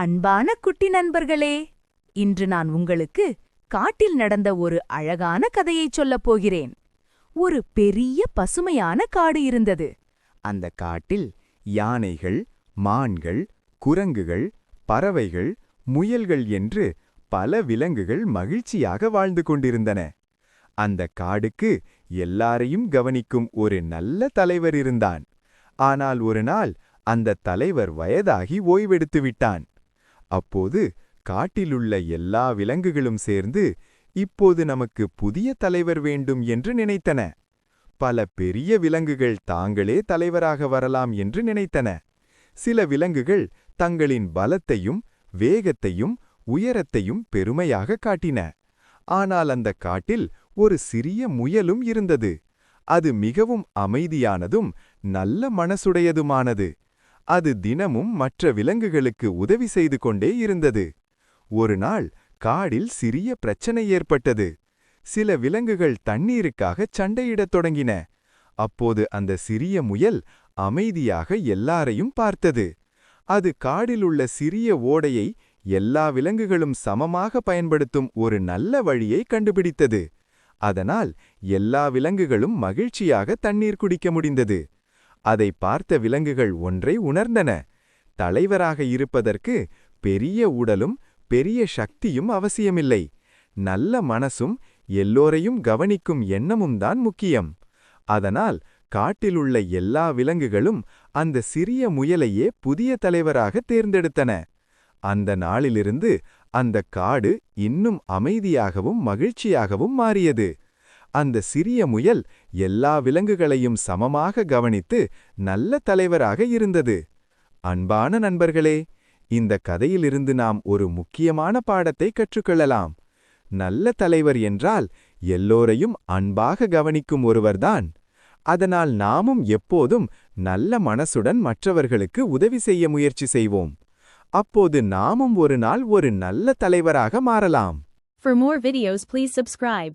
அன்பான குட்டி நண்பர்களே, இன்று நான் உங்களுக்கு காட்டில் நடந்த ஒரு அழகான கதையைச் சொல்லப் போகிறேன். ஒரு பெரிய பசுமையான காடு இருந்தது. அந்த காட்டில் யானைகள், மான்கள், குரங்குகள், பறவைகள், முயல்கள் என்று பல விலங்குகள் மகிழ்ச்சியாக வாழ்ந்து கொண்டிருந்தன. அந்த காடுக்கு எல்லாரையும் கவனிக்கும் ஒரு நல்ல தலைவர் இருந்தான். ஆனால் ஒரு நாள் அந்த தலைவர் வயதாகி ஓய்வெடுத்து விட்டான். அப்போது காட்டிலுள்ள எல்லா விலங்குகளும் சேர்ந்து இப்போது நமக்கு புதிய தலைவர் வேண்டும் என்று நினைத்தன. பல பெரிய விலங்குகள் தாங்களே தலைவராக வரலாம் என்று நினைத்தன. சில விலங்குகள் தங்களின் பலத்தையும் வேகத்தையும் உயரத்தையும் பெருமையாக காட்டின. ஆனால் அந்த காட்டில் ஒரு சிறிய முயலும் இருந்தது. அது மிகவும் அமைதியானதும் நல்ல மனசுடையதுமானது. அது தினமும் மற்ற விலங்குகளுக்கு உதவி செய்து கொண்டே இருந்தது. ஒரு நாள் காடில் சிறிய பிரச்சனை ஏற்பட்டது. சில விலங்குகள் தண்ணீருக்காக சண்டையிடத் தொடங்கின. அப்போது அந்த சிறிய முயல் அமைதியாக எல்லாரையும் பார்த்தது. அது காடிலுள்ள சிறிய ஓடையை எல்லா விலங்குகளும் சமமாக பயன்படுத்தும் ஒரு நல்ல வழியை கண்டுபிடித்தது. அதனால் எல்லா விலங்குகளும் மகிழ்ச்சியாக தண்ணீர் குடிக்க முடிந்தது. அதை பார்த்த விலங்குகள் ஒன்றை உணர்ந்தன. தலைவராக இருப்பதற்கு பெரிய உடலும் பெரிய சக்தியும் அவசியமில்லை. நல்ல மனசும் எல்லோரையும் கவனிக்கும் எண்ணமும் தான் முக்கியம். அதனால் காட்டிலுள்ள எல்லா விலங்குகளும் அந்த சிறிய முயலையே புதிய தலைவராக தேர்ந்தெடுத்தன. அந்த நாளிலிருந்து அந்த காடு இன்னும் அமைதியாகவும் மகிழ்ச்சியாகவும் மாறியது. அந்த சிறிய முயல் எல்லா விலங்குகளையும் சமமாக கவனித்து நல்ல தலைவராக இருந்தது. அன்பான நண்பர்களே, இந்த கதையிலிருந்து நாம் ஒரு முக்கியமான பாடத்தை கற்றுக்கொள்ளலாம். நல்ல தலைவர் என்றால் எல்லோரையும் அன்பாக கவனிக்கும் ஒருவர்தான். அதனால் நாமும் எப்போதும் நல்ல மனசுடன் மற்றவர்களுக்கு உதவி செய்ய முயற்சி செய்வோம். அப்போது நாமும் ஒரு நாள் ஒரு நல்ல தலைவராக மாறலாம். For more videos, please subscribe.